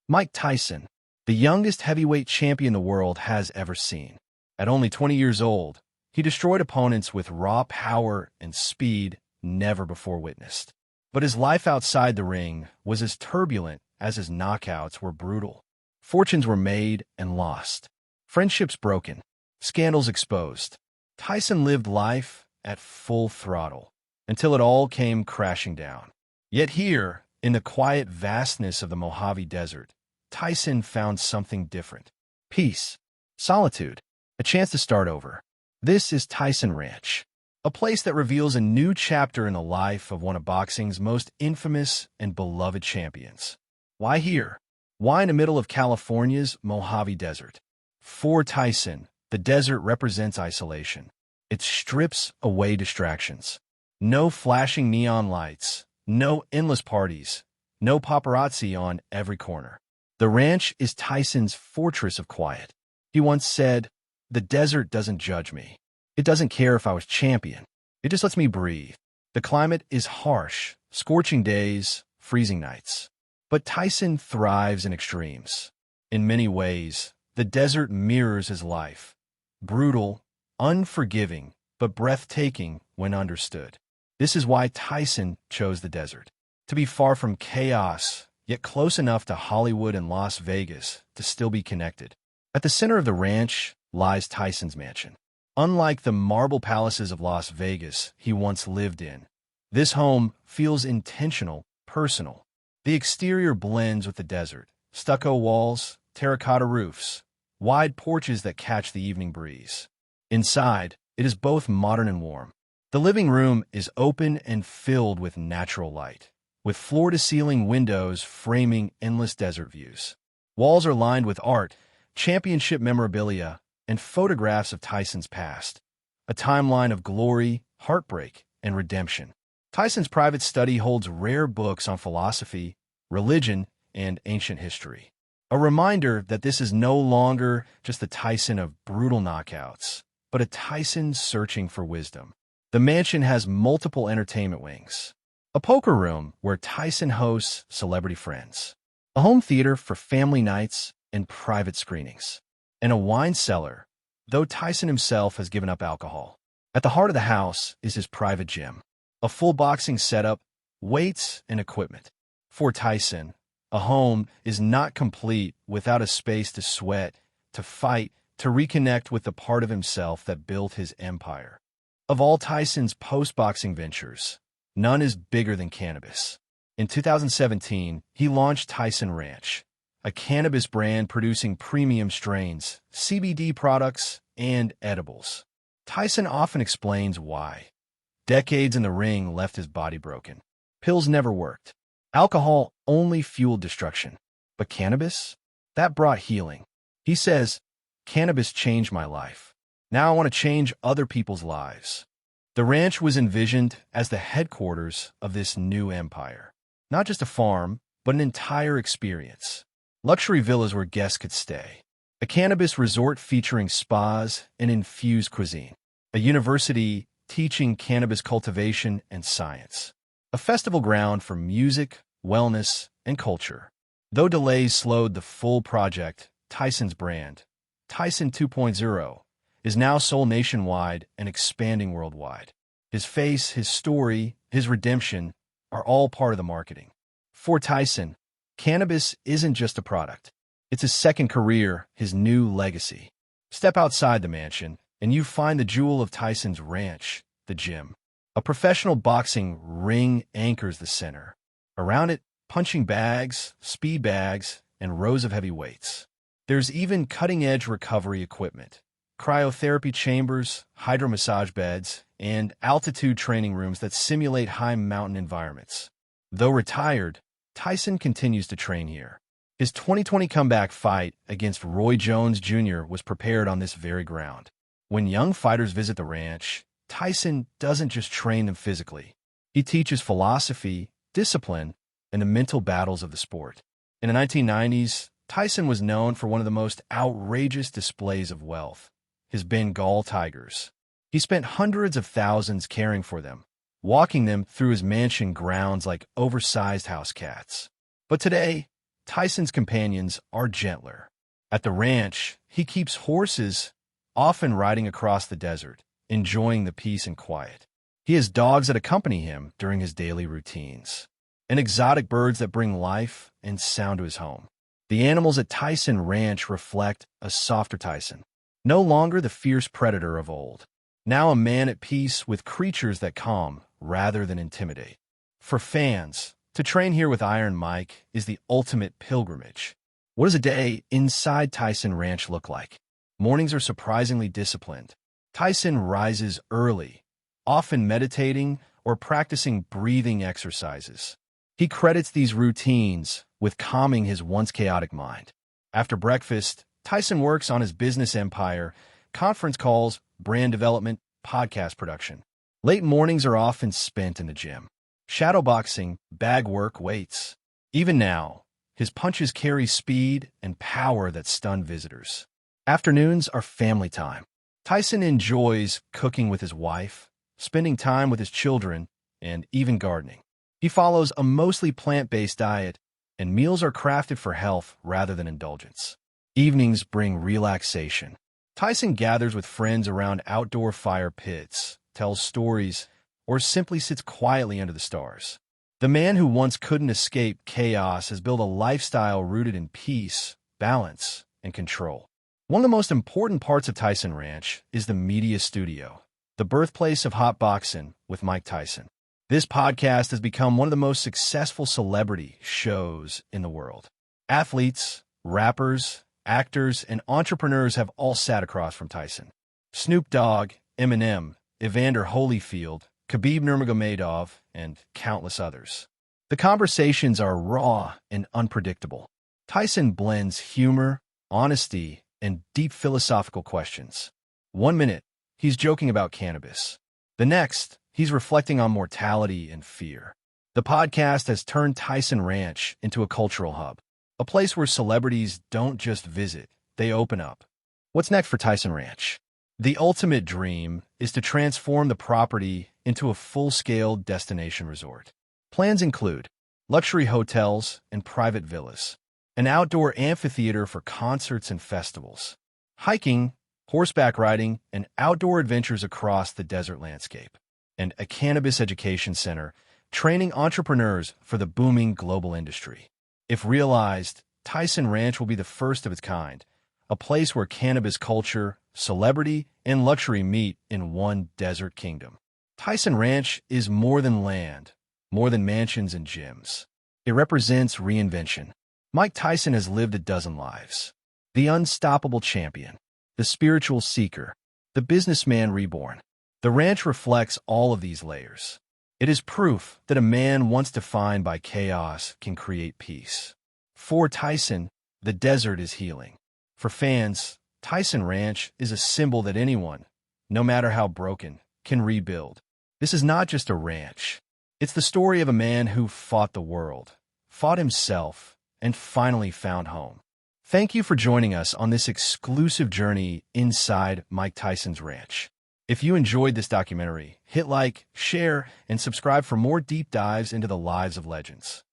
Mike Tyson, the youngest heavyweight champion the world has ever seen. At only 20 years old, he destroyed opponents with raw power and speed never before witnessed. But his life outside the ring was as turbulent as his knockouts were brutal. Fortunes were made and lost. Friendships broken. Scandals exposed. Tyson lived life at full throttle until it all came crashing down. Yet here, in the quiet vastness of the Mojave Desert, Tyson found something different. Peace, solitude, a chance to start over. This is Tyson Ranch, a place that reveals a new chapter in the life of one of boxing's most infamous and beloved champions. Why here? Why in the middle of California's Mojave Desert? For Tyson, the desert represents isolation. It strips away distractions. No flashing neon lights, no endless parties, no paparazzi on every corner. The ranch is Tyson's fortress of quiet. He once said, "The desert doesn't judge me. It doesn't care if I was champion. It just lets me breathe." The climate is harsh, scorching days, freezing nights. But Tyson thrives in extremes. In many ways, the desert mirrors his life. Brutal, unforgiving, but breathtaking when understood. This is why Tyson chose the desert. To be far from chaos, yet close enough to Hollywood and Las Vegas to still be connected. At the center of the ranch lies Tyson's mansion. Unlike the marble palaces of Las Vegas he once lived in, this home feels intentional, personal. The exterior blends with the desert. Stucco walls, terracotta roofs, wide porches that catch the evening breeze. Inside, it is both modern and warm. The living room is open and filled with natural light, with floor-to-ceiling windows framing endless desert views. Walls are lined with art, championship memorabilia, and photographs of Tyson's past, a timeline of glory, heartbreak, and redemption. Tyson's private study holds rare books on philosophy, religion, and ancient history. A reminder that this is no longer just the Tyson of brutal knockouts, but a Tyson searching for wisdom. The mansion has multiple entertainment wings. A poker room where Tyson hosts celebrity friends. A home theater for family nights and private screenings. And a wine cellar, though Tyson himself has given up alcohol. At the heart of the house is his private gym. A full boxing setup, weights, and equipment. For Tyson, a home is not complete without a space to sweat, to fight, to reconnect with the part of himself that built his empire. Of all Tyson's post-boxing ventures, none is bigger than Cannabis. In 2017, he launched Tyson Ranch, a cannabis brand producing premium strains, CBD products, and edibles. Tyson often explains why. Decades in the ring left his body broken. Pills never worked. Alcohol only fueled destruction. But cannabis? That brought healing. He says, "Cannabis changed my life. Now I want to change other people's lives." The ranch was envisioned as the headquarters of this new empire. Not just a farm, but an entire experience. Luxury villas where guests could stay. A cannabis resort featuring spas and infused cuisine. A university teaching cannabis cultivation and science. A festival ground for music, wellness, and culture. Though delays slowed the full project, Tyson's brand, Tyson 2.0, is now sold nationwide and expanding worldwide. His face, his story, his redemption are all part of the marketing. For Tyson, cannabis isn't just a product. It's his second career, his new legacy. Step outside the mansion, and you find the jewel of Tyson's ranch, the gym. A professional boxing ring anchors the center. Around it, punching bags, speed bags, and rows of heavy weights. There's even cutting-edge recovery equipment. Cryotherapy chambers, hydromassage beds, and altitude training rooms that simulate high mountain environments. Though retired, Tyson continues to train here. His 2020 comeback fight against Roy Jones Jr. was prepared on this very ground. When young fighters visit the ranch, Tyson doesn't just train them physically. He teaches philosophy, discipline, and the mental battles of the sport. In the 1990s, Tyson was known for one of the most outrageous displays of wealth, his Bengal tigers. He spent hundreds of thousands caring for them, walking them through his mansion grounds like oversized house cats. But today, Tyson's companions are gentler. At the ranch, he keeps horses, often riding across the desert, enjoying the peace and quiet. He has dogs that accompany him during his daily routines, and exotic birds that bring life and sound to his home. The animals at Tyson Ranch reflect a softer Tyson, no longer the fierce predator of old. Now a man at peace with creatures that calm rather than intimidate. For fans, to train here with Iron Mike is the ultimate pilgrimage. What does a day inside Tyson Ranch look like? Mornings are surprisingly disciplined. Tyson rises early, often meditating or practicing breathing exercises. He credits these routines with calming his once chaotic mind. After breakfast, Tyson works on his business empire, conference calls, brand development, podcast production. Late mornings are often spent in the gym. Shadowboxing, bag work, weights. Even now, his punches carry speed and power that stun visitors. Afternoons are family time. Tyson enjoys cooking with his wife, spending time with his children, and even gardening. He follows a mostly plant-based diet, and meals are crafted for health rather than indulgence. Evenings bring relaxation. Tyson gathers with friends around outdoor fire pits, tells stories, or simply sits quietly under the stars. The man who once couldn't escape chaos has built a lifestyle rooted in peace, balance, and control. One of the most important parts of Tyson Ranch is the media studio, the birthplace of hot boxing with Mike Tyson. This podcast has become one of the most successful celebrity shows in the world. Athletes, rappers, actors, and entrepreneurs have all sat across from Tyson. Snoop Dogg, Eminem, Evander Holyfield, Khabib Nurmagomedov, and countless others. The conversations are raw and unpredictable. Tyson blends humor, honesty, and deep philosophical questions. 1 minute, he's joking about cannabis. The next, he's reflecting on mortality and fear. The podcast has turned Tyson Ranch into a cultural hub, a place where celebrities don't just visit, they open up. What's next for Tyson Ranch? The ultimate dream is to transform the property into a full-scale destination resort. Plans include luxury hotels and private villas, an outdoor amphitheater for concerts and festivals, hiking, horseback riding, and outdoor adventures across the desert landscape, and a cannabis education center training entrepreneurs for the booming global industry. If realized, Tyson Ranch will be the first of its kind, a place where cannabis culture, celebrity, and luxury meet in one desert kingdom. Tyson Ranch is more than land, more than mansions and gyms. It represents reinvention. Mike Tyson has lived a dozen lives. The unstoppable champion, the spiritual seeker, the businessman reborn. The ranch reflects all of these layers. It is proof that a man once defined by chaos can create peace. For Tyson, the desert is healing. For fans, Tyson Ranch is a symbol that anyone, no matter how broken, can rebuild. This is not just a ranch. It's the story of a man who fought the world, fought himself, and finally found home. Thank you for joining us on this exclusive journey inside Mike Tyson's ranch. If you enjoyed this documentary, hit like, share, and subscribe for more deep dives into the lives of legends.